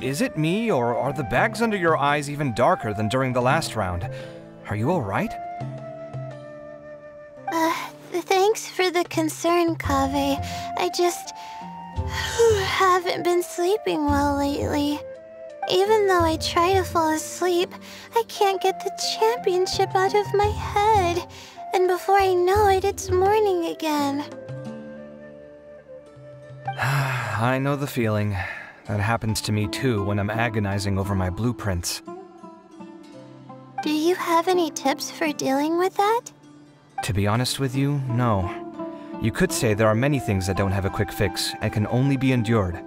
Is it me, or are the bags under your eyes even darker than during the last round? Are you alright? Thanks for the concern, Kaveh. I just haven't been sleeping well lately. Even though I try to fall asleep, I can't get the championship out of my head. And before I know it, it's morning again. I know the feeling. That happens to me too when I'm agonizing over my blueprints. Do you have any tips for dealing with that? To be honest with you, no. You could say there are many things that don't have a quick fix and can only be endured.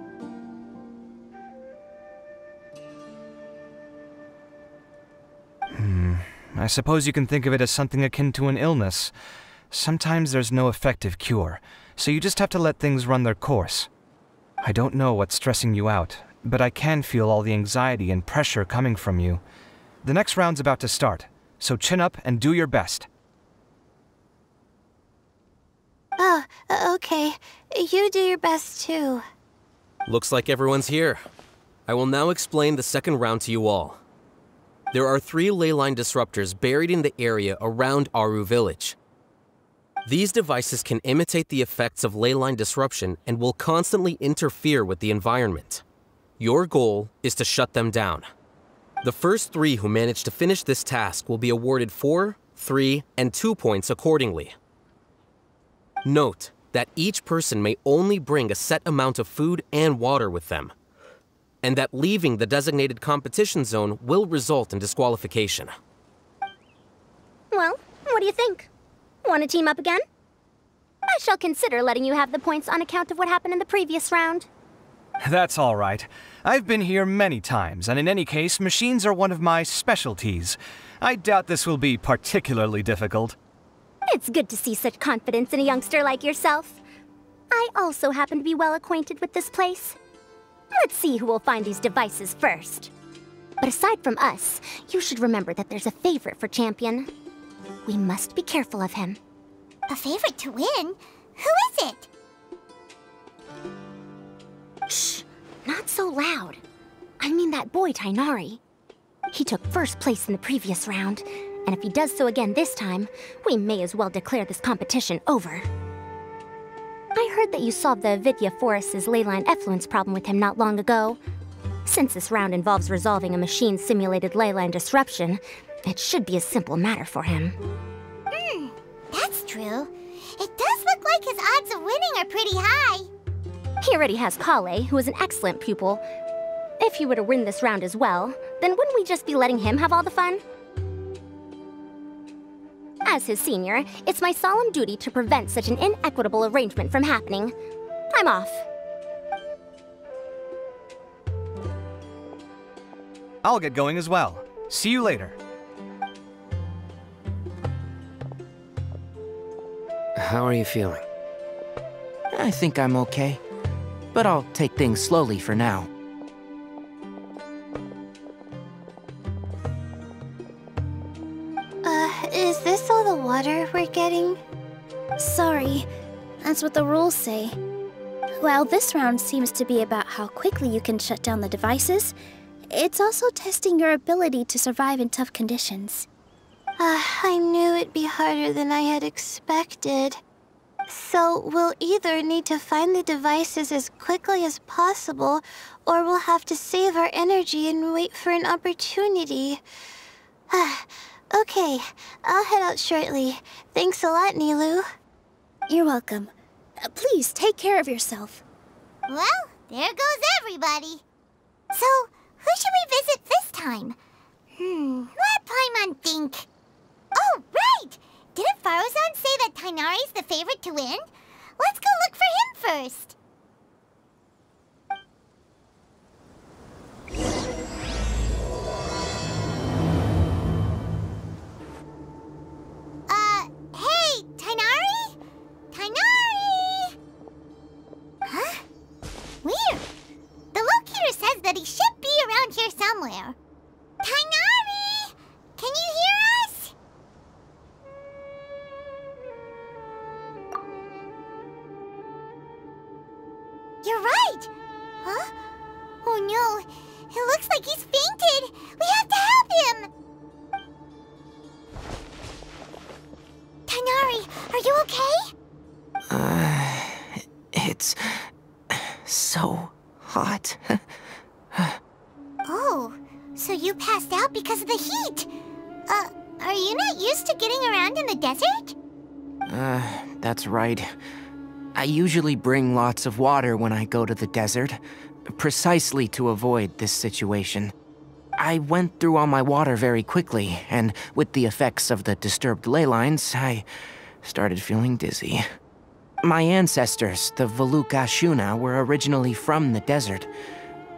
I suppose you can think of it as something akin to an illness. Sometimes there's no effective cure, so you just have to let things run their course. I don't know what's stressing you out, but I can feel all the anxiety and pressure coming from you. The next round's about to start, so chin up and do your best. Oh, okay. You do your best too. Looks like everyone's here. I will now explain the second round to you all. There are 3 leyline disruptors buried in the area around Aaru village. These devices can imitate the effects of leyline disruption and will constantly interfere with the environment. Your goal is to shut them down. The first 3 who manage to finish this task will be awarded 4, 3, and 2 points accordingly. Note that each person may only bring a set amount of food and water with them, and that leaving the designated competition zone will result in disqualification. Well, what do you think? Want to team up again? I shall consider letting you have the points on account of what happened in the previous round. That's all right. I've been here many times, and in any case, machines are one of my specialties. I doubt this will be particularly difficult. It's good to see such confidence in a youngster like yourself. I also happen to be well acquainted with this place. Let's see who will find these devices first. But aside from us, you should remember that there's a favorite for Champion. We must be careful of him. A favorite to win? Who is it? Shh! Not so loud. I mean that boy, Tighnari. He took first place in the previous round, and if he does so again this time, we may as well declare this competition over. I heard that you solved the Vidya Forest's leyline effluence problem with him not long ago. Since this round involves resolving a machine-simulated leyline disruption, it should be a simple matter for him. That's true. It does look like his odds of winning are pretty high. He already has Kale, who is an excellent pupil. If he were to win this round as well, then wouldn't we just be letting him have all the fun? As his senior, it's my solemn duty to prevent such an inequitable arrangement from happening. I'm off. I'll get going as well. See you later. How are you feeling? I think I'm okay, but I'll take things slowly for now. Is this all the water we're getting? Sorry, that's what the rules say. While this round seems to be about how quickly you can shut down the devices, it's also testing your ability to survive in tough conditions. I knew it'd be harder than I had expected. So we'll either need to find the devices as quickly as possible, or we'll have to save our energy and wait for an opportunity. Okay, I'll head out shortly. Thanks a lot, Nilou. You're welcome. Please take care of yourself. Well, there goes everybody. So, who should we visit this time? Let Paimon think. Oh, right! Didn't Faruzan say that Tighnari's the favorite to win? Let's go look for him first. Hey, Tighnari? Tighnari! Huh? Weird. The locator says that he should be around here somewhere. Tighnari! Can you hear us? You're right! Huh? Oh no, it looks like he's fainted. We have to help him. Tighnari, are you okay? It's so hot. Oh, so you passed out because of the heat. Are you not used to getting around in the desert? That's right. I usually bring lots of water when I go to the desert, precisely to avoid this situation. I went through all my water very quickly, and with the effects of the disturbed ley lines, I started feeling dizzy. My ancestors, the Valukashuna, were originally from the desert.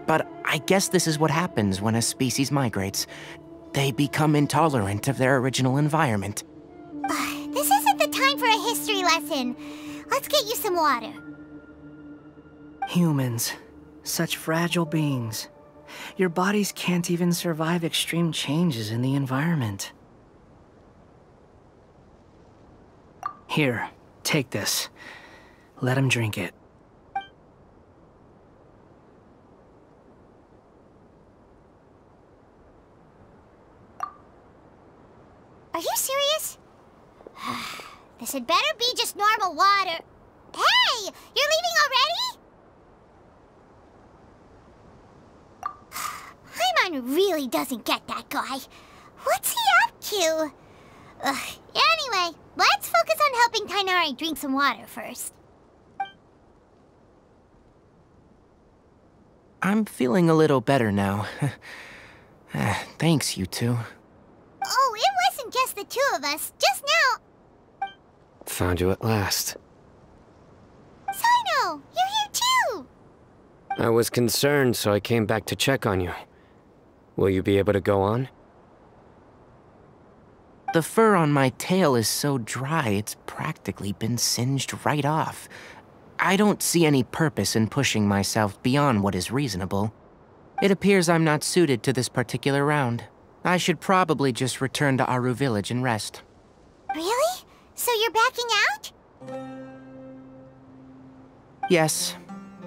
But I guess this is what happens when a species migrates. They become intolerant of their original environment. This isn't the time for a history lesson. Let's get you some water. Humans. Such fragile beings. Your bodies can't even survive extreme changes in the environment. Here, take this. Let him drink it. Are you serious? This had better be just normal water. Hey! You're leaving already? Paimon really doesn't get that guy. What's he up to? Anyway, let's focus on helping Tighnari drink some water first. I'm feeling a little better now. Thanks, you two. Oh, it wasn't just the two of us. Just now. Found you at last. Sino, you're here too. I was concerned, so I came back to check on you. Will you be able to go on? The fur on my tail is so dry, it's practically been singed right off. I don't see any purpose in pushing myself beyond what is reasonable. It appears I'm not suited to this particular round. I should probably just return to Aaru village and rest. Really? So you're backing out? Yes.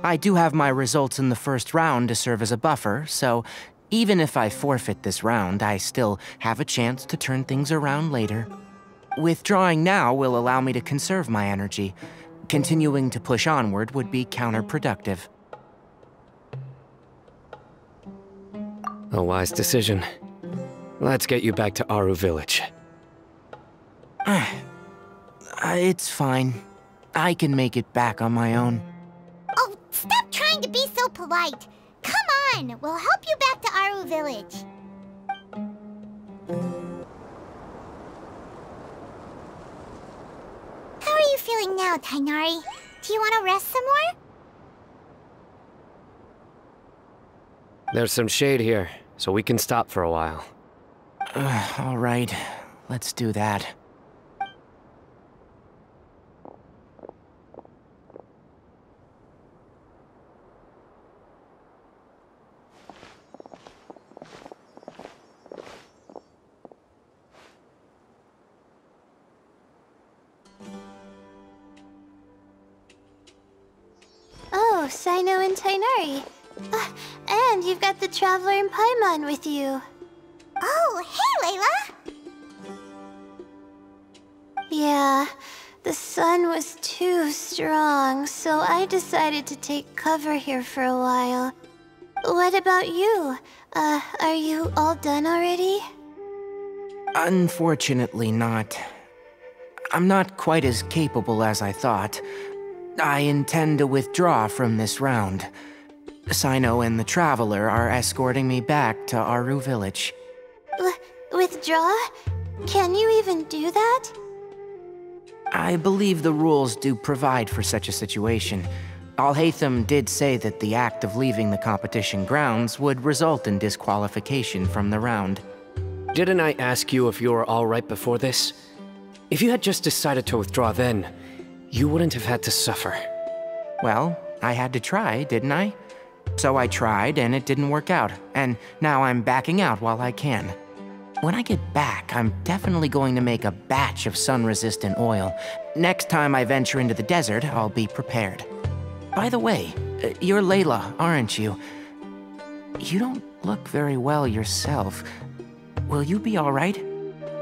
I do have my results in the first round to serve as a buffer, so even if I forfeit this round, I still have a chance to turn things around later. Withdrawing now will allow me to conserve my energy. Continuing to push onward would be counterproductive. A wise decision. Let's get you back to Aaru village. It's fine. I can make it back on my own. Oh, stop trying to be so polite. Come on, we'll help you back to Aaru village. How are you feeling now, Tighnari? Do you want to rest some more? There's some shade here, so we can stop for a while. All right, let's do that. Oh, Sino and Tighnari. And you've got the Traveler and Paimon with you. Oh, hey, Layla! Yeah, the sun was too strong, so I decided to take cover here for a while. What about you? Are you all done already? Unfortunately not. I'm not quite as capable as I thought. I intend to withdraw from this round. Sino and the Traveler are escorting me back to Aaru village. Withdraw? Can you even do that? I believe the rules do provide for such a situation. Alhaitham did say that the act of leaving the competition grounds would result in disqualification from the round. Didn't I ask you if you were all right before this? If you had just decided to withdraw then, you wouldn't have had to suffer. Well, I had to try, didn't I? So I tried, and it didn't work out, and now I'm backing out while I can. When I get back, I'm definitely going to make a batch of sun-resistant oil. Next time I venture into the desert, I'll be prepared. By the way, you're Layla, aren't you? You don't look very well yourself. Will you be alright?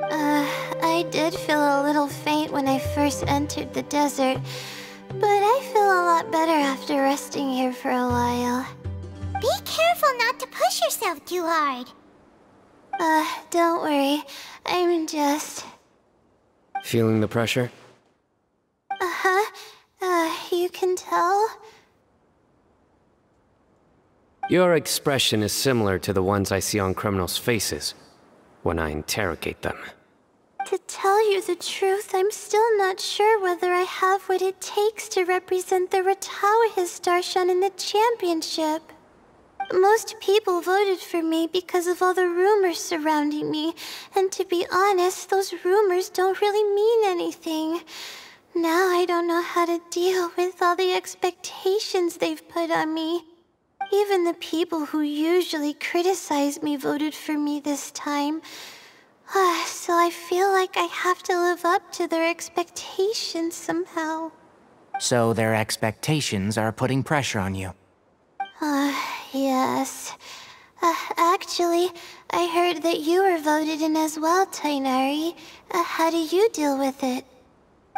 I did feel a little faint when I first entered the desert, but I feel a lot better after resting here for a while. Be careful not to push yourself too hard. Don't worry. I'm just... Feeling the pressure? You can tell? Your expression is similar to the ones I see on criminals' faces when I interrogate them. To tell you the truth, I'm still not sure whether I have what it takes to represent the Ratawahis Darshan in the championship. Most people voted for me because of all the rumors surrounding me, and to be honest, those rumors don't really mean anything. Now I don't know how to deal with all the expectations they've put on me. Even the people who usually criticize me voted for me this time. So I feel like I have to live up to their expectations somehow. So their expectations are putting pressure on you? Yes. Actually, I heard that you were voted in as well, Tighnari. How do you deal with it?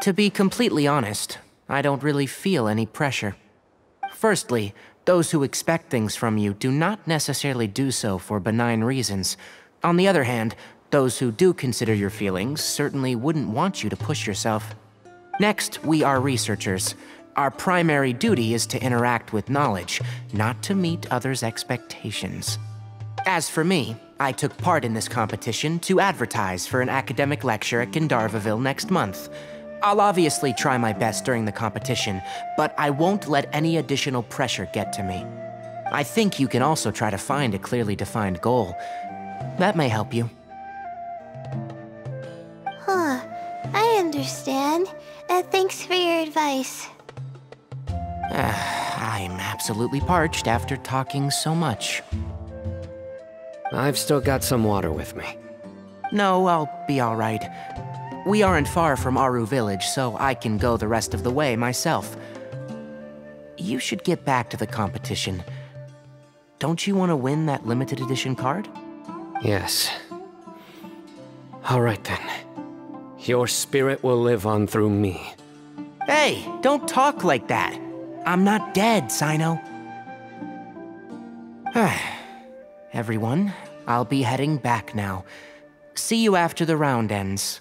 To be completely honest, I don't really feel any pressure. Firstly, those who expect things from you do not necessarily do so for benign reasons. On the other hand, those who do consider your feelings certainly wouldn't want you to push yourself. Next, we are researchers. Our primary duty is to interact with knowledge, not to meet others' expectations. As for me, I took part in this competition to advertise for an academic lecture at Gandharvaville next month. I'll obviously try my best during the competition, but I won't let any additional pressure get to me. I think you can also try to find a clearly defined goal. That may help you. I understand. Thanks for your advice. I'm absolutely parched after talking so much. I've still got some water with me. No, I'll be alright. We aren't far from Aaru village, so I can go the rest of the way myself. You should get back to the competition. Don't you want to win that limited edition card? Yes. Alright then. Your spirit will live on through me. Hey, don't talk like that. I'm not dead, Sino. Everyone, I'll be heading back now. See you after the round ends.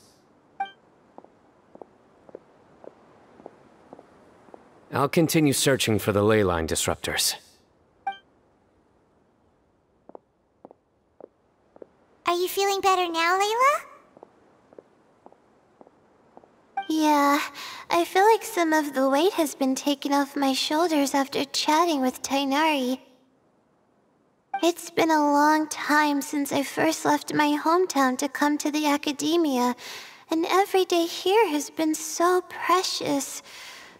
I'll continue searching for the ley line disruptors. Are you feeling better now, Layla? Yeah, I feel like some of the weight has been taken off my shoulders after chatting with Tighnari. It's been a long time since I first left my hometown to come to the academia, and every day here has been so precious.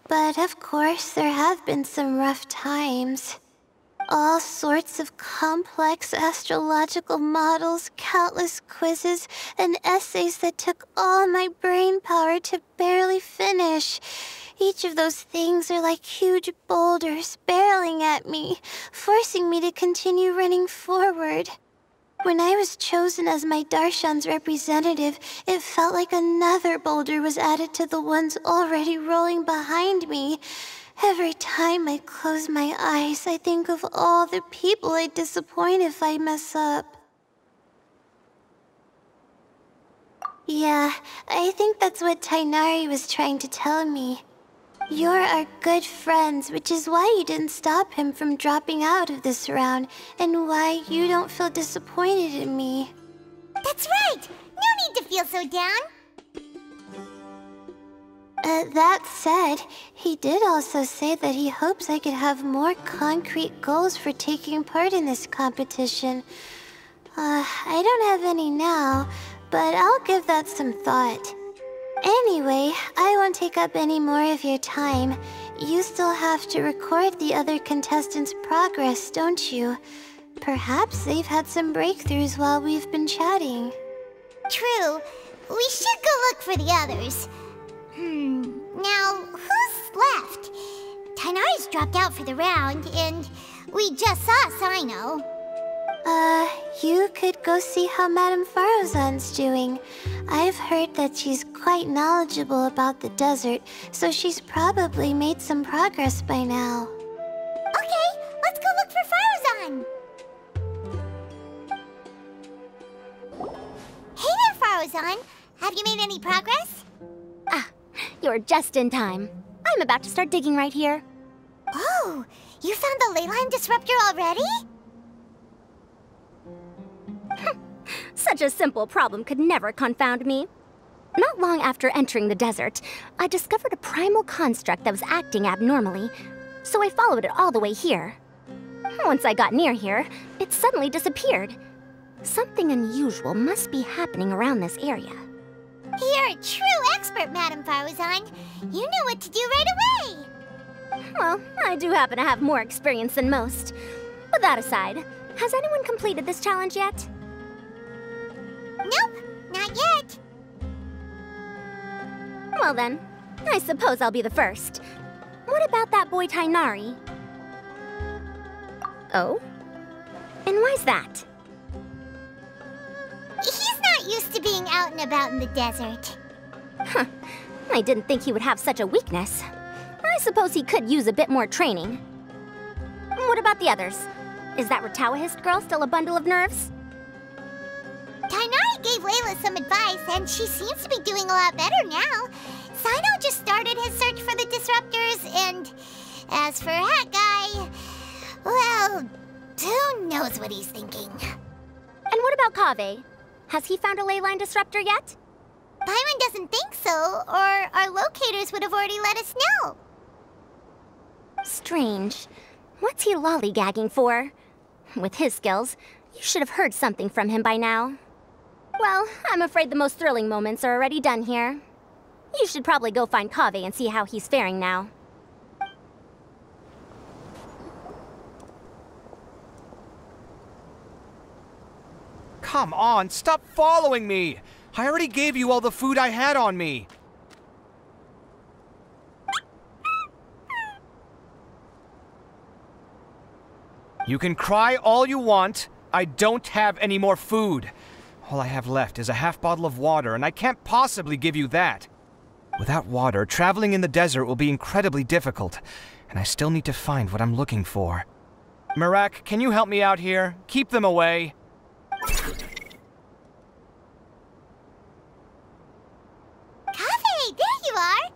But of course, there have been some rough times. All sorts of complex astrological models, countless quizzes, and essays that took all my brain power to barely finish. Each of those things are like huge boulders barreling at me, forcing me to continue running forward. When I was chosen as my Darshan's representative, it felt like another boulder was added to the ones already rolling behind me. Every time I close my eyes, I think of all the people I'd disappoint if I mess up. Yeah, I think that's what Tighnari was trying to tell me. You're our good friends, which is why you didn't stop him from dropping out of this round, and why you don't feel disappointed in me. That's right! No need to feel so down! That said, he did also say that he hopes I could have more concrete goals for taking part in this competition. I don't have any now, but I'll give that some thought. Anyway, I won't take up any more of your time. You still have to record the other contestants' progress, don't you? Perhaps they've had some breakthroughs while we've been chatting. True. We should go look for the others. Now, who's left? Tighnari's dropped out for the round, and we just saw Sino. You could go see how Madame Faruzan's doing. I've heard that she's quite knowledgeable about the desert, so she's probably made some progress by now. Okay, let's go look for Faruzan! Hey there, Faruzan! Have you made any progress? Ah, you're just in time. I'm about to start digging right here. Oh, you found the leyline disruptor already? Such a simple problem could never confound me. Not long after entering the desert, I discovered a primal construct that was acting abnormally, so I followed it all the way here. Once I got near here, it suddenly disappeared. Something unusual must be happening around this area. You're a true expert, Madame Faruzan. You know what to do right away. Well, I do happen to have more experience than most. But that aside, has anyone completed this challenge yet? Nope, not yet. Well then, I suppose I'll be the first. What about that boy Tighnari? Oh? And why's that? He's not used to being out and about in the desert. Huh. I didn't think he would have such a weakness. I suppose he could use a bit more training. What about the others? Is that Ratawahist girl still a bundle of nerves? Tighnari gave Layla some advice, and she seems to be doing a lot better now. Sino just started his search for the disruptors, and as for Hat Guy, well, who knows what he's thinking. And what about Kaveh? Has he found a leyline disruptor yet? Paimon doesn't think so, or our locators would have already let us know. Strange. What's he lollygagging for? With his skills, you should have heard something from him by now. Well, I'm afraid the most thrilling moments are already done here. You should probably go find Kaveh and see how he's faring now. Come on, stop following me! I already gave you all the food I had on me. You can cry all you want. I don't have any more food. All I have left is a half bottle of water, and I can't possibly give you that. Without water, traveling in the desert will be incredibly difficult, and I still need to find what I'm looking for. Merak, can you help me out here? Keep them away. Kaveh, there you are!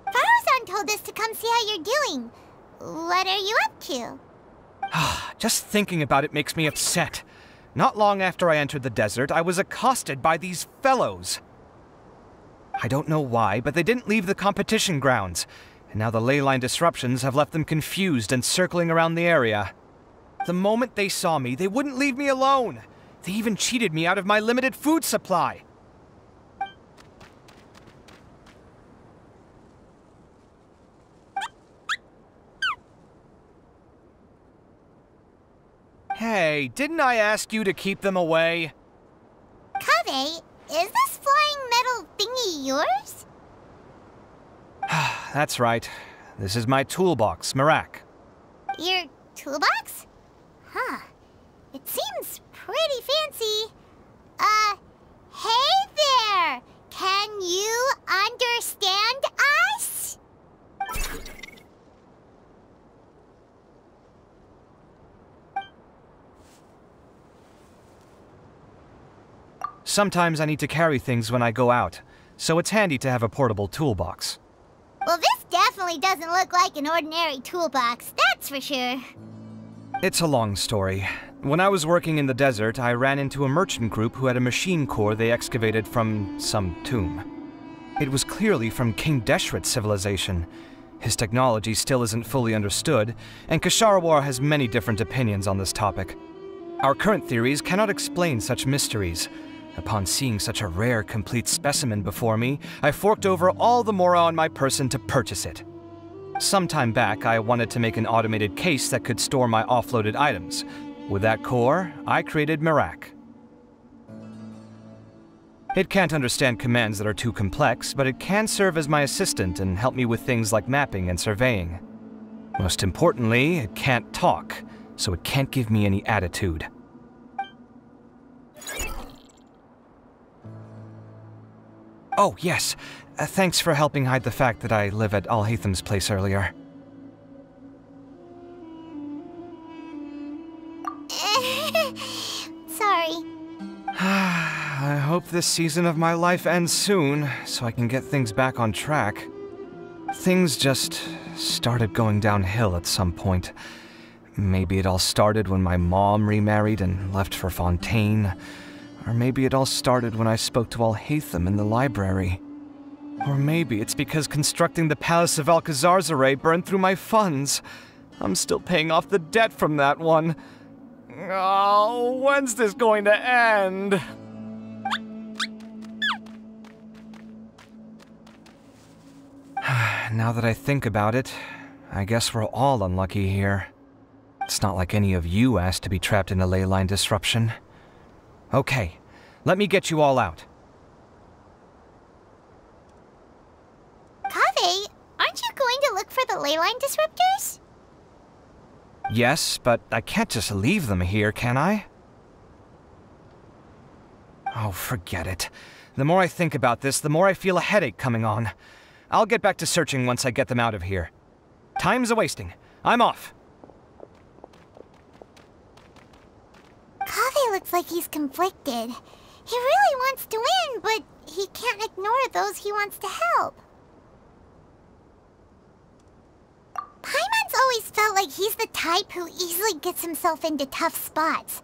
Faruzan told us to come see how you're doing. What are you up to? Just thinking about it makes me upset. Not long after I entered the desert, I was accosted by these fellows. I don't know why, but they didn't leave the competition grounds, and now the leyline disruptions have left them confused and circling around the area. The moment they saw me, they wouldn't leave me alone. They even cheated me out of my limited food supply. Hey, didn't I ask you to keep them away? Kaveh, is this flying metal thingy yours? That's right. This is my toolbox, Merak. Your toolbox? Huh. It seems pretty fancy. Hey there! Can you understand us? Sometimes I need to carry things when I go out, so it's handy to have a portable toolbox. Well, this definitely doesn't look like an ordinary toolbox, that's for sure. It's a long story. When I was working in the desert, I ran into a merchant group who had a machine core they excavated from some tomb. It was clearly from King Deshret's civilization. His technology still isn't fully understood, and Kasharawar has many different opinions on this topic. Our current theories cannot explain such mysteries. Upon seeing such a rare, complete specimen before me, I forked over all the mora on my person to purchase it. Some time back, I wanted to make an automated case that could store my offloaded items. With that core, I created Merak. It can't understand commands that are too complex, but it can serve as my assistant and help me with things like mapping and surveying. Most importantly, it can't talk, so it can't give me any attitude. Oh, yes. Thanks for helping hide the fact that I live at Alhaitham's place earlier. Sorry. I hope this season of my life ends soon, so I can get things back on track. Things just started going downhill at some point. Maybe it all started when my mom remarried and left for Fontaine. Or maybe it all started when I spoke to Alhaitham in the library. Or maybe it's because constructing the Palace of Alcazarzaray burned through my funds. I'm still paying off the debt from that one. Oh, when's this going to end? Now that I think about it, I guess we're all unlucky here. It's not like any of you asked to be trapped in a ley line disruption. Okay, let me get you all out. Kaveh, aren't you going to look for the ley line disruptors? Yes, but I can't just leave them here, can I? Oh, forget it. The more I think about this, the more I feel a headache coming on. I'll get back to searching once I get them out of here. Time's a-wasting. I'm off. Kaveh looks like he's conflicted. He really wants to win, but he can't ignore those he wants to help. Paimon's always felt like he's the type who easily gets himself into tough spots.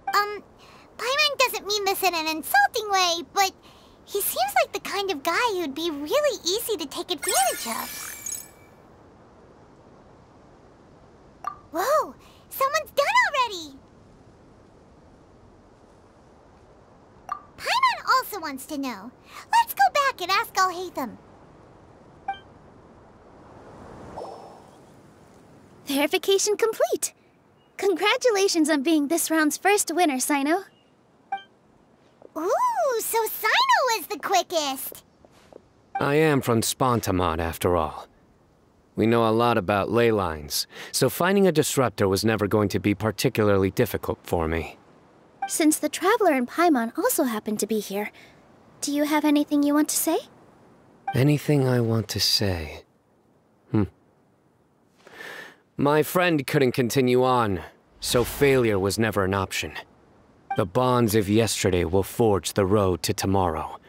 Paimon doesn't mean this in an insulting way, but he seems like the kind of guy who'd be really easy to take advantage of. Whoa! Someone's done already! Paimon also wants to know. Let's go back and ask Alhaitham. Verification complete. Congratulations on being this round's first winner, Sino. Ooh, so Sino was the quickest! I am from Spontamod, after all. We know a lot about ley lines, so finding a disruptor was never going to be particularly difficult for me. Since the Traveler and Paimon also happen to be here, do you have anything you want to say? Anything I want to say? My friend couldn't continue on, so failure was never an option. The bonds of yesterday will forge the road to tomorrow.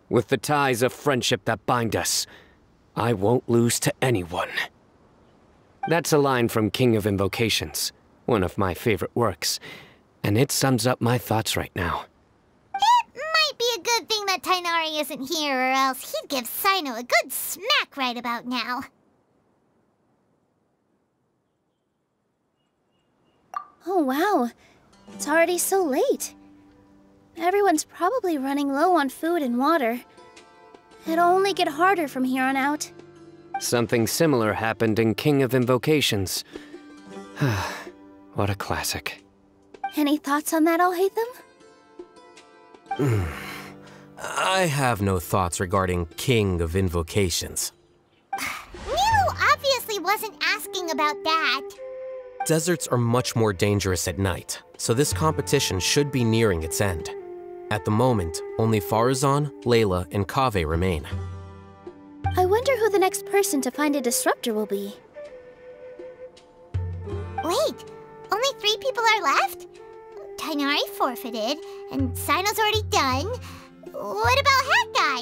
With the ties of friendship that bind us, I won't lose to anyone. That's a line from King of Invocations, one of my favorite works, and it sums up my thoughts right now. It might be a good thing that Tighnari isn't here, or else he'd give Sino a good smack right about now. Oh wow, it's already so late. Everyone's probably running low on food and water. It'll only get harder from here on out. Something similar happened in King of Invocations. What a classic. Any thoughts on that, Alhaitham? I have no thoughts regarding King of Invocations. Milu obviously wasn't asking about that. Deserts are much more dangerous at night, so this competition should be nearing its end. At the moment, only Faruzan, Layla, and Kaveh remain. I wonder who the next person to find a disruptor will be. Wait, only 3 people are left? Tighnari forfeited, and Sino's already done. What about Hat Guy?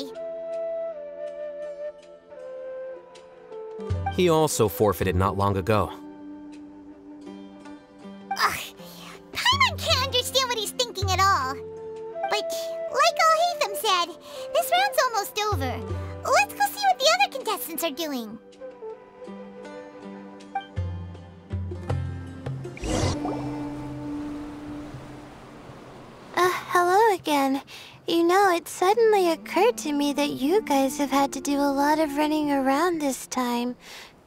He also forfeited not long ago. Ugh, Paimon can't understand what he's thinking at all. But, like Alhaitham said, this round's almost over. Let's go see what the other contestants are doing. Hello again. You know, it suddenly occurred to me that you guys have had to do a lot of running around this time.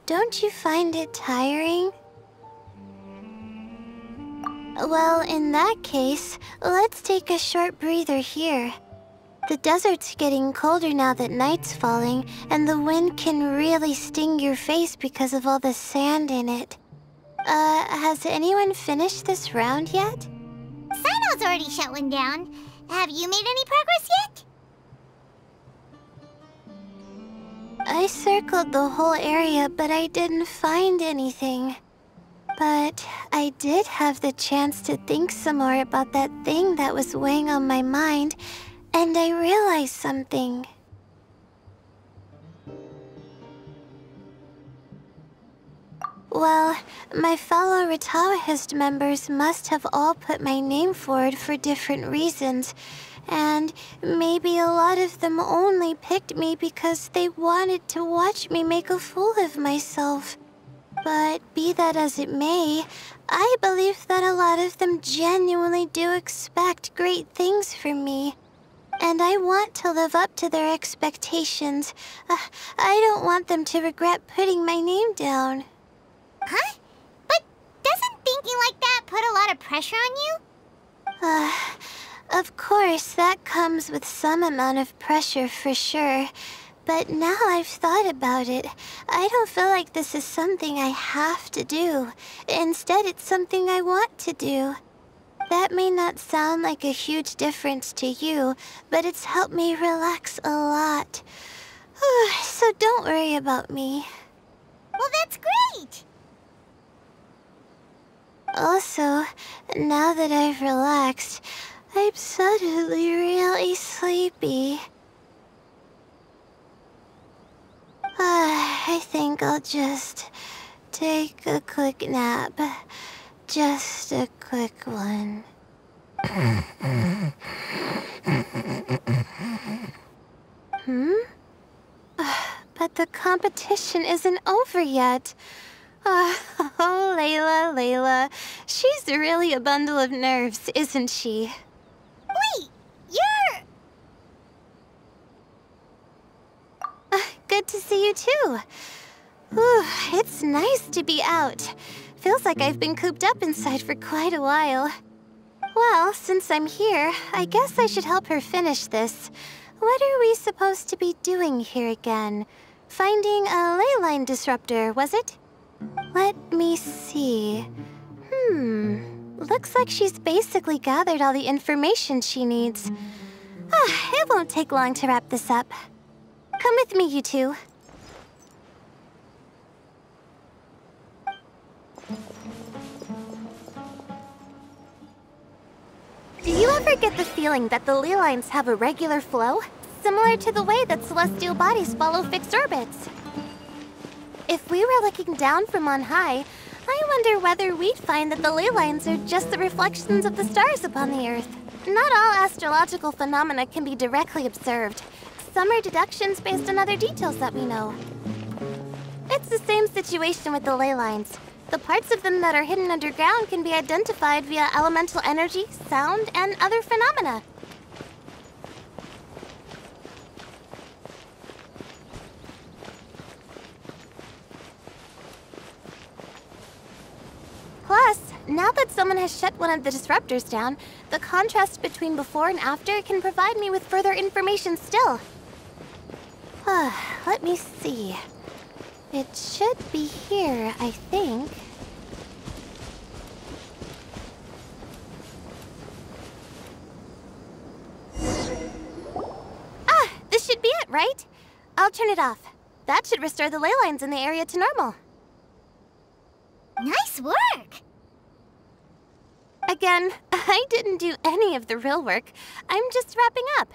Don't you find it tiring? Well, in that case, let's take a short breather here. The desert's getting colder now that night's falling, and the wind can really sting your face because of all the sand in it. Has anyone finished this round yet? Sino's already shut one down. Have you made any progress yet? I circled the whole area, but I didn't find anything. But I did have the chance to think some more about that thing that was weighing on my mind, and I realized something. Well, my fellow Ritaohist members must have all put my name forward for different reasons, and maybe a lot of them only picked me because they wanted to watch me make a fool of myself. But be that as it may, I believe that a lot of them genuinely do expect great things from me. And I want to live up to their expectations. I don't want them to regret putting my name down. Huh? But doesn't thinking like that put a lot of pressure on you? Of course, that comes with some amount of pressure for sure. But now I've thought about it, I don't feel like this is something I have to do. Instead, it's something I want to do. That may not sound like a huge difference to you, but it's helped me relax a lot. So don't worry about me. Well, that's great! Also, now that I've relaxed, I'm suddenly really sleepy. I think I'll just take a quick nap. Just a quick one. But the competition isn't over yet. Oh, Layla. She's really a bundle of nerves, isn't she? Wait, you're... Good to see you too. Whew, it's nice to be out. Feels like I've been cooped up inside for quite a while. Well, since I'm here, I guess I should help her finish this. What are we supposed to be doing here again? Finding a ley line disruptor, was it? Let me see. Looks like she's basically gathered all the information she needs. It won't take long to wrap this up. Come with me, you two. Do you ever get the feeling that the ley lines have a regular flow? Similar to the way that celestial bodies follow fixed orbits. If we were looking down from on high, I wonder whether we'd find that the ley lines are just the reflections of the stars upon the Earth. Not all astrological phenomena can be directly observed. Some are deductions based on other details that we know. It's the same situation with the ley lines. The parts of them that are hidden underground can be identified via elemental energy, sound, and other phenomena. Plus, now that someone has shut one of the disruptors down, the contrast between before and after can provide me with further information still. Let me see. It should be here, I think. This should be it, right? I'll turn it off. That should restore the ley lines in the area to normal. Nice work! Again, I didn't do any of the real work. I'm just wrapping up.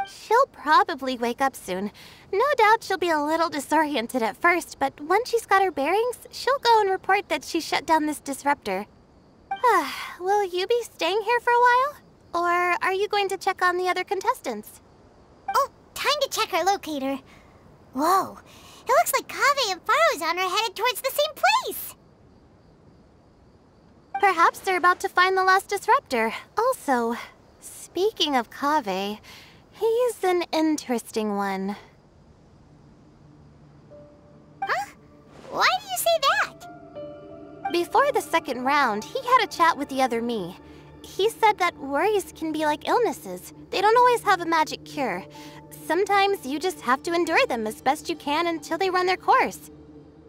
She'll probably wake up soon. No doubt she'll be a little disoriented at first, but once she's got her bearings, she'll go and report that she shut down this disruptor. Will you be staying here for a while? Or are you going to check on the other contestants? Oh, time to check our locator. Whoa, it looks like Kaveh and Faruzan are headed towards the same place. Perhaps they're about to find the last disruptor. Also, speaking of Kaveh, he's an interesting one. Huh? Why do you say that? Before the second round, he had a chat with the other me. He said that worries can be like illnesses. They don't always have a magic cure. Sometimes you just have to endure them as best you can until they run their course.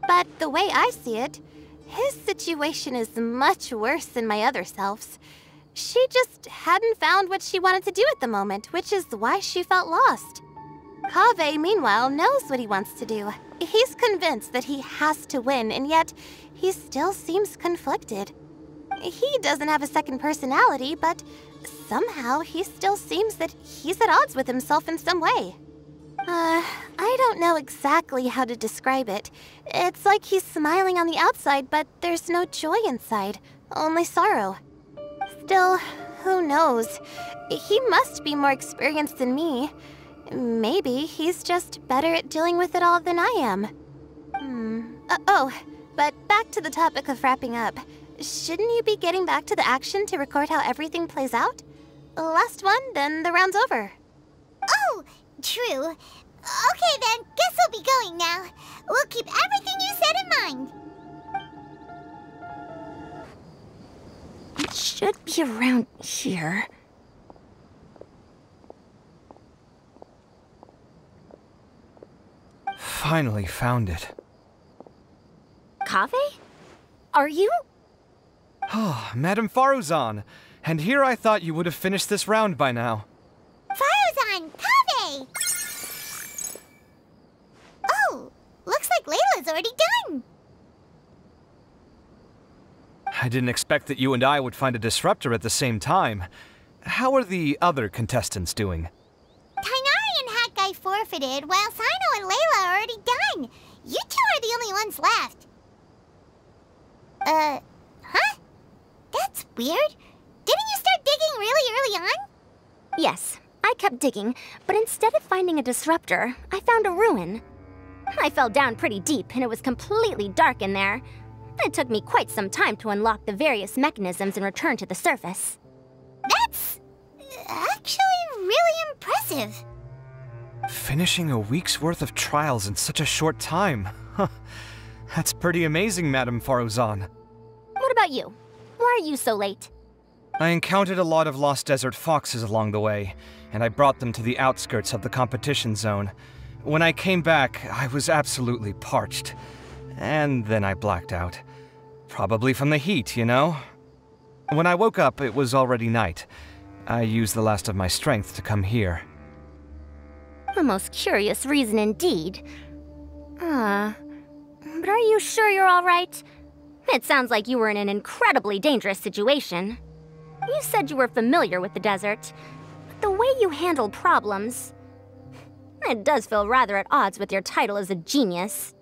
But the way I see it, his situation is much worse than my other self's. She just hadn't found what she wanted to do at the moment, which is why she felt lost. Kaveh, meanwhile, knows what he wants to do. He's convinced that he has to win, and yet he still seems conflicted. He doesn't have a second personality, but somehow he still seems that he's at odds with himself in some way. I don't know exactly how to describe it. It's like he's smiling on the outside, but there's no joy inside, only sorrow. Still, who knows? He must be more experienced than me. Maybe he's just better at dealing with it all than I am. Oh, but back to the topic of wrapping up. Shouldn't you be getting back to the action to record how everything plays out? Last one, then the round's over. Oh, true. Okay then, guess we'll be going now. We'll keep everything you said in mind. It should be around here. Finally found it. Kaveh? Are you? Oh, Madame Faruzan. And here I thought you would have finished this round by now. Faruzan, Kaveh! Oh, looks like Layla's already done. I didn't expect that you and I would find a disruptor at the same time. How are the other contestants doing? Tighnari and Hat Guy forfeited, while Sino and Layla are already done. You two are the only ones left. Huh? That's weird. Didn't you start digging really early on? Yes, I kept digging, but instead of finding a disruptor, I found a ruin. I fell down pretty deep, and it was completely dark in there. It took me quite some time to unlock the various mechanisms and return to the surface. That's actually really impressive. Finishing a week's worth of trials in such a short time. That's pretty amazing, Madame Faruzan. What about you? Why are you so late? I encountered a lot of lost desert foxes along the way, and I brought them to the outskirts of the competition zone. When I came back, I was absolutely parched. And then I blacked out. Probably from the heat, you know? When I woke up, it was already night. I used the last of my strength to come here. A most curious reason indeed. But are you sure you're all right? It sounds like you were in an incredibly dangerous situation. You said you were familiar with the desert, but the way you handle problems... It does feel rather at odds with your title as a genius.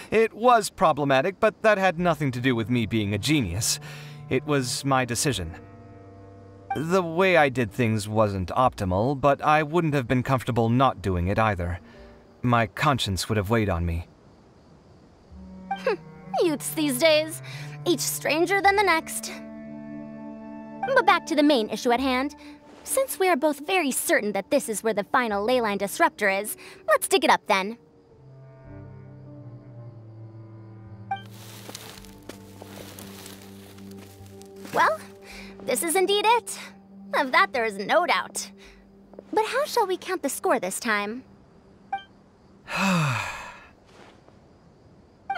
It was problematic, but that had nothing to do with me being a genius. It was my decision. The way I did things wasn't optimal, but I wouldn't have been comfortable not doing it either. My conscience would have weighed on me. Youths these days, each stranger than the next. But back to the main issue at hand. Since we are both very certain that this is where the final leyline disruptor is, let's dig it up then. Well, this is indeed it. Of that there is no doubt. But how shall we count the score this time?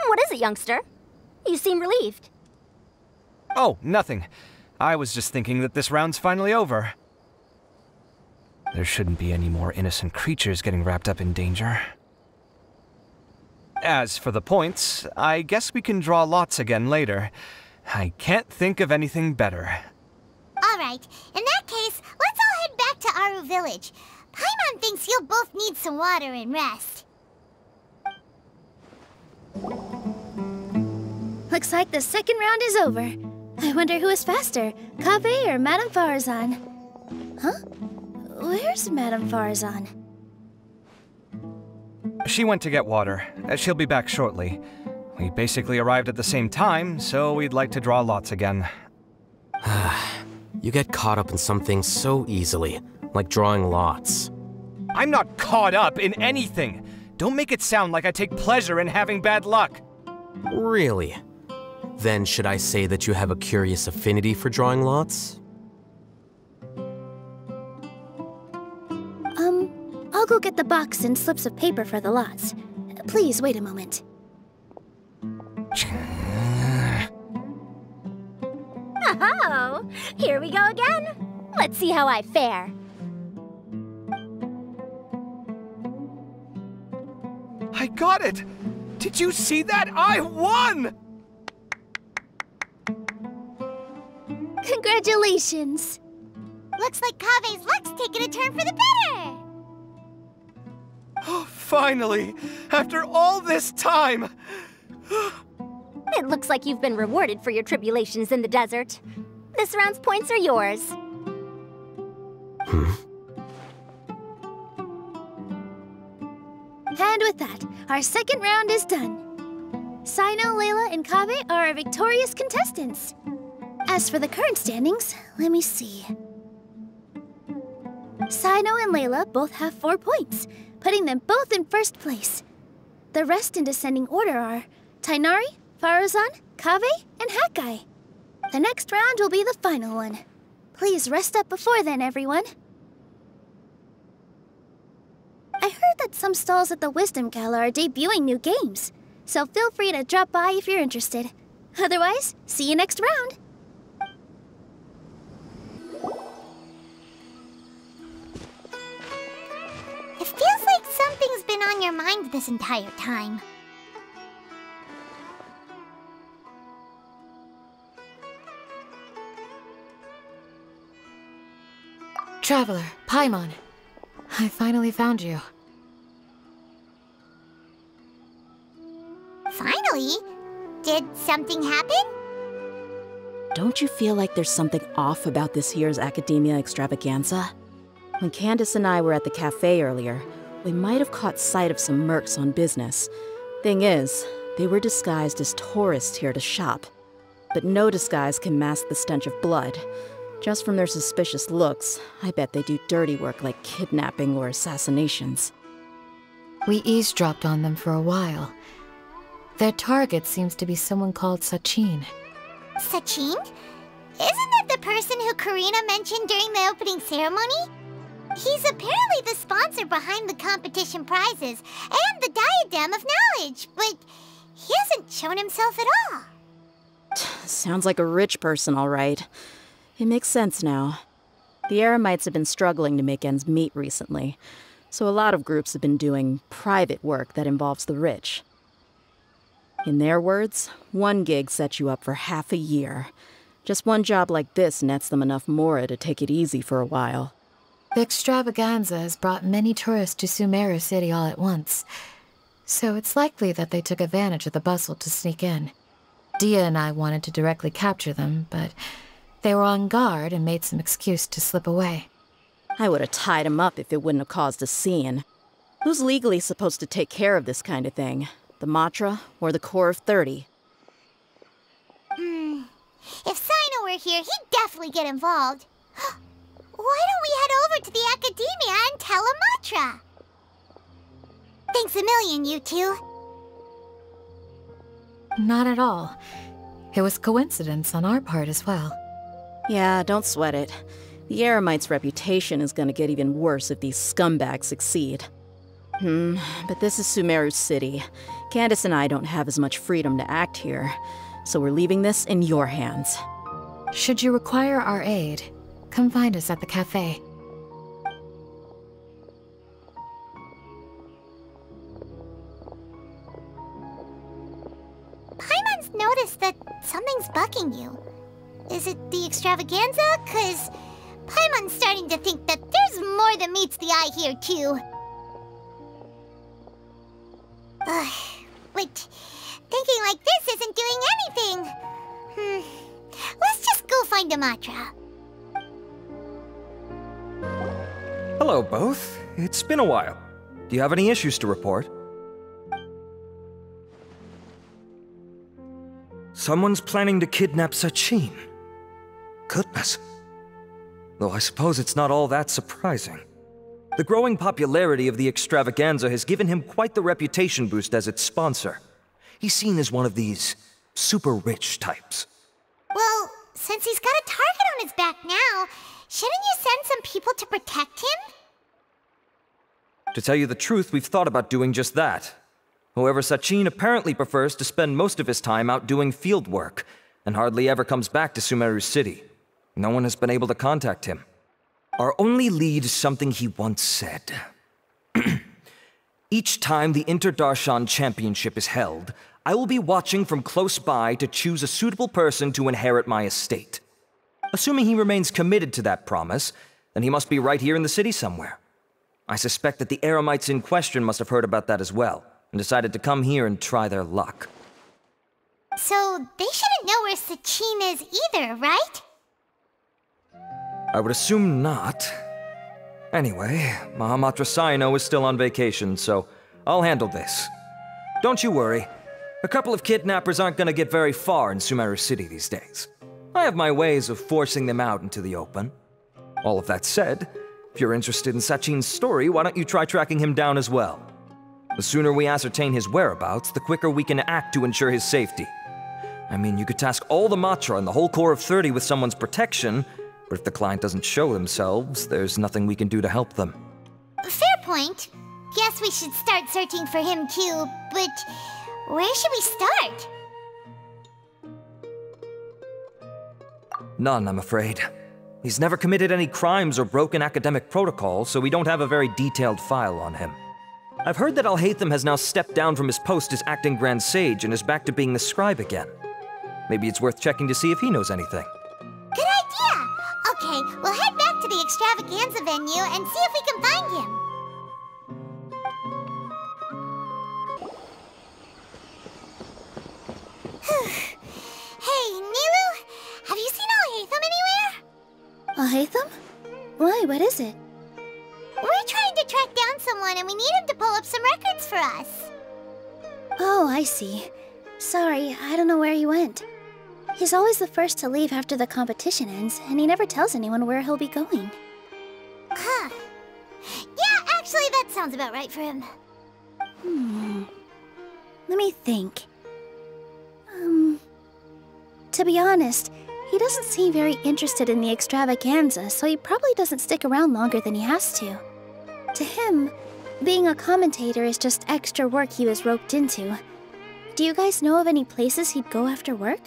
What is it, youngster? You seem relieved. Oh, nothing. I was just thinking that this round's finally over. There shouldn't be any more innocent creatures getting wrapped up in danger. As for the points, I guess we can draw lots again later. I can't think of anything better. Alright, in that case, let's all head back to Aaru village. Paimon thinks you'll both need some water and rest. Looks like the second round is over. I wonder who is faster, Kaveh or Madame Faruzan? Huh? Where's Madame Faruzan? She went to get water. She'll be back shortly. We basically arrived at the same time, so we'd like to draw lots again. You get caught up in something so easily, like drawing lots. I'm not caught up in anything! Don't make it sound like I take pleasure in having bad luck! Really? Then should I say that you have a curious affinity for drawing lots? I'll go get the box and slips of paper for the lots. Please wait a moment. Oh, here we go again. Let's see how I fare. I got it! Did you see that? I won! Congratulations! Looks like Kave's luck's taking a turn for the better! Oh, finally! After all this time! It looks like you've been rewarded for your tribulations in the desert. This round's points are yours. And with that, our second round is done. Cyno, Layla, and Kaveh are our victorious contestants. As for the current standings, let me see. Cyno and Layla both have 4 points, putting them both in first place. The rest in descending order are Tighnari, Faruzan, Kaveh, and Hakai. The next round will be the final one. Please rest up before then, everyone. I heard that some stalls at the Wisdom Gala are debuting new games, so feel free to drop by if you're interested. Otherwise, see you next round! It feels like something's been on your mind this entire time. Traveler, Paimon. I finally found you. Finally? Did something happen? Don't you feel like there's something off about this year's Academia Extravaganza? When Candace and I were at the cafe earlier, we might have caught sight of some mercs on business. Thing is, they were disguised as tourists here to shop. But no disguise can mask the stench of blood. Just from their suspicious looks, I bet they do dirty work like kidnapping or assassinations. We eavesdropped on them for a while. Their target seems to be someone called Sachin. Sachin? Isn't that the person who Karina mentioned during the opening ceremony? He's apparently the sponsor behind the competition prizes and the Diadem of Knowledge, but he hasn't shown himself at all. Sounds like a rich person, all right. It makes sense now. The Eremites have been struggling to make ends meet recently, so a lot of groups have been doing private work that involves the rich. In their words, one gig sets you up for half a year. Just one job like this nets them enough mora to take it easy for a while. The extravaganza has brought many tourists to Sumeru City all at once, so it's likely that they took advantage of the bustle to sneak in. Dia and I wanted to directly capture them, but they were on guard and made some excuse to slip away. I would have tied him up if it wouldn't have caused a scene. Who's legally supposed to take care of this kind of thing? The Matra or the Core of 30? If Cyno were here, he'd definitely get involved. Why don't we head over to the Academia and tell Matra? Thanks a million, you two. Not at all. It was coincidence on our part as well. Yeah, don't sweat it. The Eremites' reputation is gonna get even worse if these scumbags succeed. But this is Sumeru City. Candace and I don't have as much freedom to act here, so we're leaving this in your hands. Should you require our aid, come find us at the cafe. Paimon's noticed that something's bugging you. Is it the extravaganza? 'Cause Paimon's starting to think that there's more than meets the eye here, too. But thinking like this isn't doing anything. Let's just go find Matra. Hello, both. It's been a while. Do you have any issues to report? Someone's planning to kidnap Sachin. Goodness. Though I suppose it's not all that surprising. The growing popularity of the extravaganza has given him quite the reputation boost as its sponsor. He's seen as one of these super rich types. Well, since he's got a target on his back now, shouldn't you send some people to protect him? To tell you the truth, we've thought about doing just that. However, Sachin apparently prefers to spend most of his time out doing field work, and hardly ever comes back to Sumeru City. No one has been able to contact him. Our only lead is something he once said. Each time the Inter-Darshan Championship is held, I will be watching from close by to choose a suitable person to inherit my estate. Assuming he remains committed to that promise, then he must be right here in the city somewhere. I suspect that the Eremites in question must have heard about that as well, and decided to come here and try their luck. So they shouldn't know where Sachin is either, right? I would assume not. Anyway, Mahamatra Saino is still on vacation, so I'll handle this. Don't you worry. A couple of kidnappers aren't gonna get very far in Sumeru City these days. I have my ways of forcing them out into the open. All of that said, if you're interested in Sachin's story, why don't you try tracking him down as well? The sooner we ascertain his whereabouts, the quicker we can act to ensure his safety. I mean, you could task all the Matra and the whole Corps of 30 with someone's protection, but if the client doesn't show themselves, there's nothing we can do to help them. Fair point. Guess we should start searching for him too, but where should we start? None, I'm afraid. He's never committed any crimes or broken academic protocol, so we don't have a very detailed file on him. I've heard that Alhaitham has now stepped down from his post as acting Grand Sage and is back to being the scribe again. Maybe it's worth checking to see if he knows anything. Good idea! Okay, we'll head back to the extravaganza venue and see if we can find him. Hey, Nilu, have you seen Alhaitham anywhere? Alhaitham? Why, what is it? We're trying to track down someone and we need him to pull up some records for us. Oh, I see. Sorry, I don't know where he went. He's always the first to leave after the competition ends, and he never tells anyone where he'll be going. Huh. Yeah, actually, that sounds about right for him. Let me think. To be honest, he doesn't seem very interested in the extravaganza, so he probably doesn't stick around longer than he has to. To him, being a commentator is just extra work he was roped into. Do you guys know of any places he'd go after work?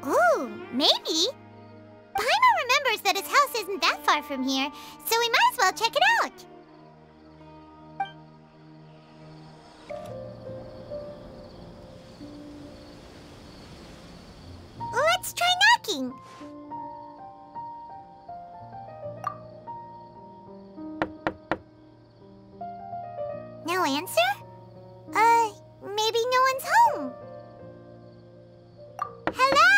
Ooh, maybe. Paimon remembers that his house isn't that far from here, so we might as well check it out. Let's try knocking. No answer? Maybe no one's home. Hello?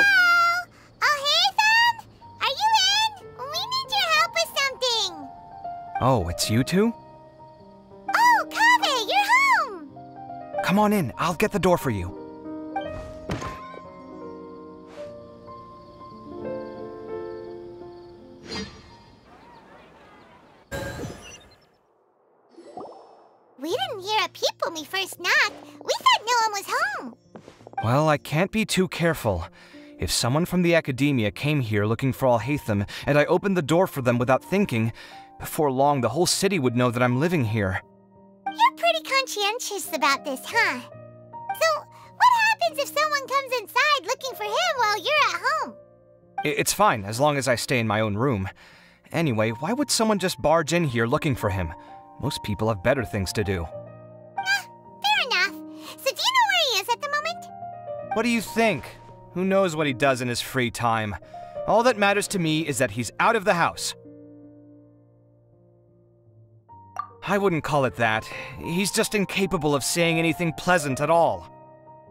Alhaitham? Are you in? We need your help with something. Oh, it's you two? Oh, Kaveh, you're home! Come on in, I'll get the door for you. We didn't hear a peep when we first knocked. We thought no one was home. Well, I can't be too careful. If someone from the academia came here looking for Alhaitham, and I opened the door for them without thinking, before long the whole city would know that I'm living here. You're pretty conscientious about this, huh? So, what happens if someone comes inside looking for him while you're at home? It's fine, as long as I stay in my own room. Anyway, why would someone just barge in here looking for him? Most people have better things to do. Fair enough. So do you know where he is at the moment? What do you think? Who knows what he does in his free time? All that matters to me is that he's out of the house. I wouldn't call it that. He's just incapable of saying anything pleasant at all.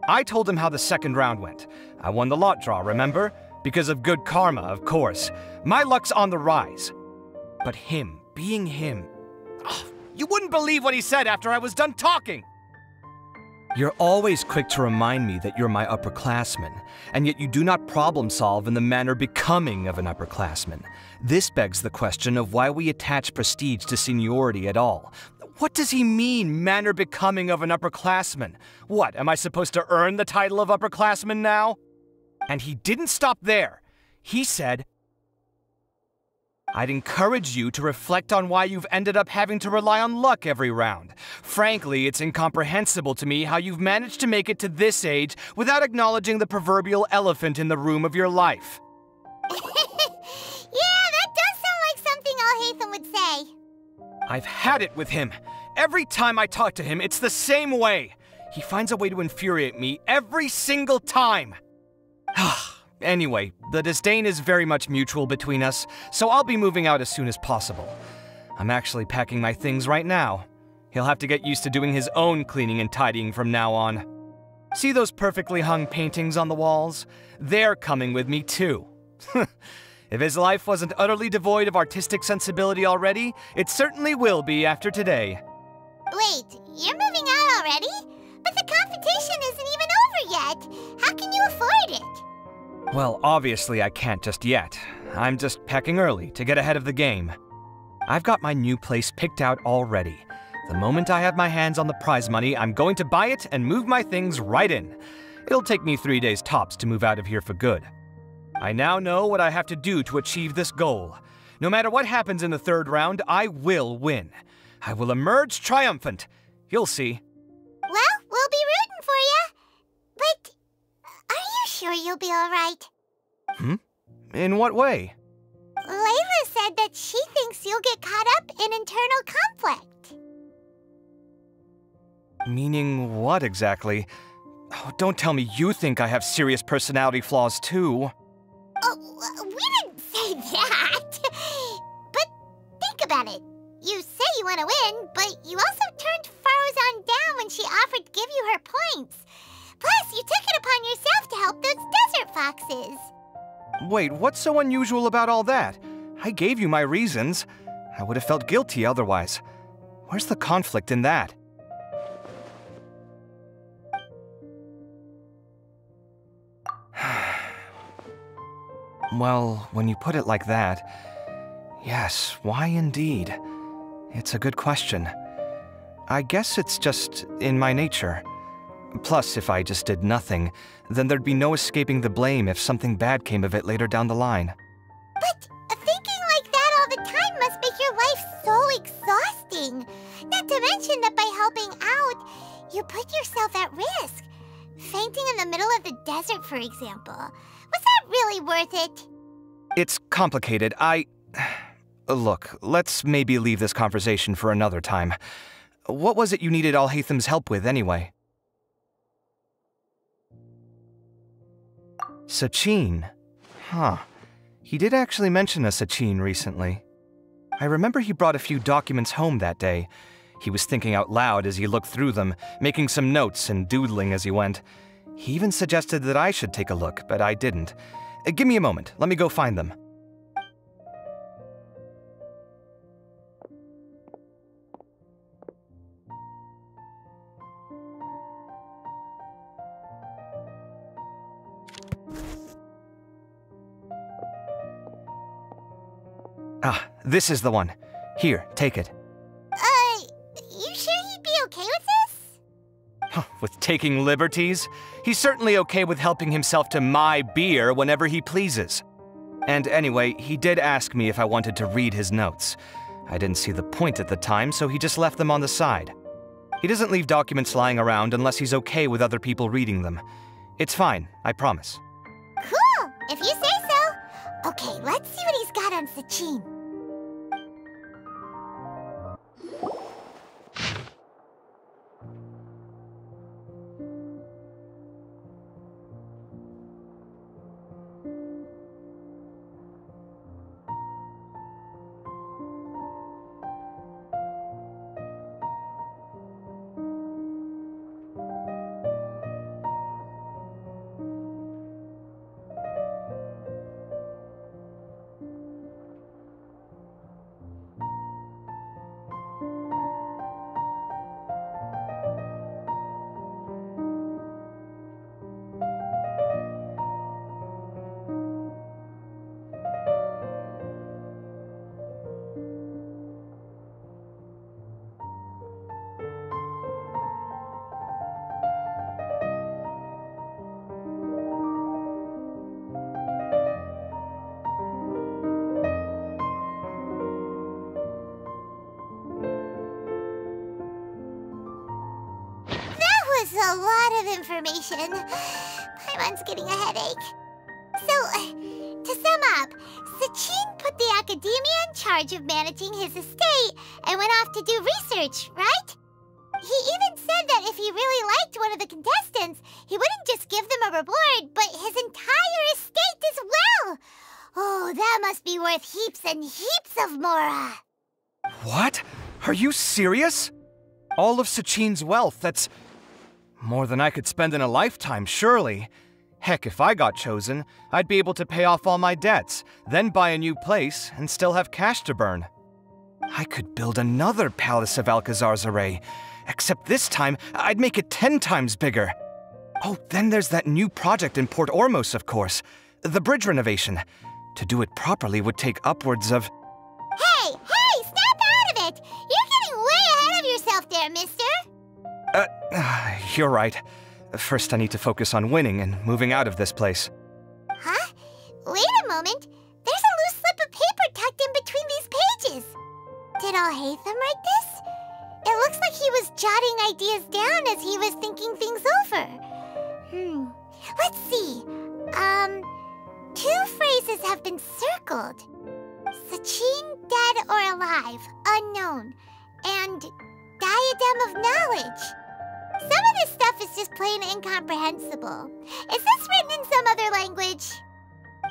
I told him how the second round went. I won the lot draw, remember? Because of good karma, of course. My luck's on the rise. But him, being him... Oh, you wouldn't believe what he said after I was done talking! You're always quick to remind me that you're my upperclassman, and yet you do not problem solve in the manner becoming of an upperclassman. This begs the question of why we attach prestige to seniority at all. What does he mean, manner becoming of an upperclassman? What, am I supposed to earn the title of upperclassman now? And he didn't stop there. He said, I'd encourage you to reflect on why you've ended up having to rely on luck every round. Frankly, it's incomprehensible to me how you've managed to make it to this age without acknowledging the proverbial elephant in the room of your life. Yeah, that does sound like something Alhaitham would say. I've had it with him. Every time I talk to him, it's the same way. He finds a way to infuriate me every single time. Anyway, the disdain is very much mutual between us, so I'll be moving out as soon as possible. I'm actually packing my things right now. He'll have to get used to doing his own cleaning and tidying from now on. See those perfectly hung paintings on the walls? They're coming with me too. If his life wasn't utterly devoid of artistic sensibility already, it certainly will be after today. Wait, you're moving out already? But the competition isn't even over yet. How can you afford it? Well, obviously I can't just yet. I'm just packing early to get ahead of the game. I've got my new place picked out already. The moment I have my hands on the prize money, I'm going to buy it and move my things right in. It'll take me 3 days tops to move out of here for good. I now know what I have to do to achieve this goal. No matter what happens in the third round, I will win. I will emerge triumphant. You'll see. Well, we'll be rooting for you. But are you sure you'll be alright? In what way? Layla said that she thinks you'll get caught up in internal conflict. Meaning what exactly? Oh, don't tell me you think I have serious personality flaws too. Oh, we didn't say that. But think about it. You say you want to win, but you also turned Faruzan down when she offered to give you her points. Plus, you took it upon yourself to help those desert foxes. Wait, what's so unusual about all that? I gave you my reasons. I would have felt guilty otherwise. Where's the conflict in that? Well, when you put it like that, yes, why indeed? It's a good question. I guess it's just in my nature. Plus, if I just did nothing, then there'd be no escaping the blame if something bad came of it later down the line. But thinking like that all the time must make your life so exhausting. Not to mention that by helping out, you put yourself at risk. Fainting in the middle of the desert, for example. Was that really worth it? It's complicated. Look, let's maybe leave this conversation for another time. What was it you needed Alhaitham's help with, anyway? Sachin? Huh. He did actually mention a Sachin recently. I remember he brought a few documents home that day. He was thinking out loud as he looked through them, making some notes and doodling as he went. He even suggested that I should take a look, but I didn't. Give me a moment. Let me go find them. Ah, this is the one. Here, take it. You sure he'd be okay with this? With taking liberties? He's certainly okay with helping himself to my beer whenever he pleases. And anyway, he did ask me if I wanted to read his notes. I didn't see the point at the time, so he just left them on the side. He doesn't leave documents lying around unless he's okay with other people reading them. It's fine, I promise. Cool, if you say so. Okay, let's see what he's got on Sachin. a lot of information. Paimon's getting a headache. So, to sum up, Sachin put the academia in charge of managing his estate and went off to do research, right? He even said that if he really liked one of the contestants, he wouldn't just give them a reward, but his entire estate as well. Oh, that must be worth heaps and heaps of mora. What? Are you serious? All of Sachin's wealth, that's more than I could spend in a lifetime, surely. Heck, if I got chosen, I'd be able to pay off all my debts, then buy a new place, and still have cash to burn. I could build another Palace of Alcazar's Array, except this time, I'd make it 10 times bigger. Oh, then there's that new project in Port Ormos, of course. The bridge renovation. To do it properly would take upwards of... Hey, snap out of it! You're getting way ahead of yourself there, mister! You're right. First I need to focus on winning and moving out of this place. Huh? Wait a moment. There's a loose slip of paper tucked in between these pages. Did Alhaitham write this? It looks like he was jotting ideas down as he was thinking things over. Let's see. 2 phrases have been circled. Sachin, dead or alive, unknown, and diadem of knowledge. Some of this stuff is just plain incomprehensible. Is this written in some other language?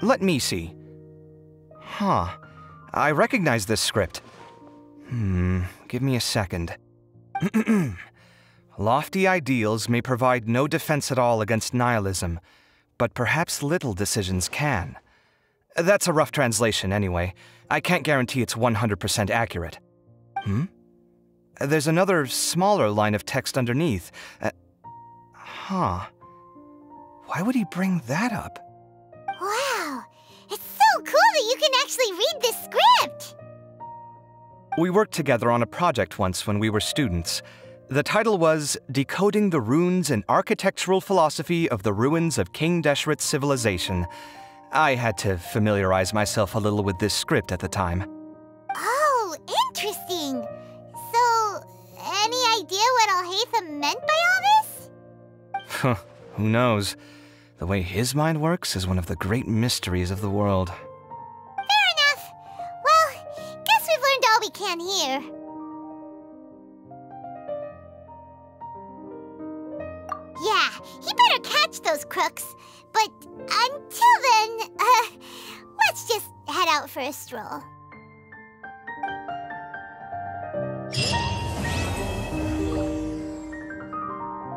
Let me see. Huh. I recognize this script. Give me a second. Lofty ideals may provide no defense at all against nihilism, but perhaps little decisions can. That's a rough translation anyway. I can't guarantee it's 100% accurate. There's another smaller line of text underneath. Why would he bring that up? Wow, it's so cool that you can actually read this script! We worked together on a project once when we were students. The title was Decoding the Runes and Architectural Philosophy of the Ruins of King Deshret's Civilization. I had to familiarize myself a little with this script at the time. Oh, interesting. So, any idea what Alhaitham meant by all this? Who knows? The way his mind works is one of the great mysteries of the world. Fair enough. Well, guess we've learned all we can here. Yeah, he better catch those crooks. But until then, let's just head out for a stroll.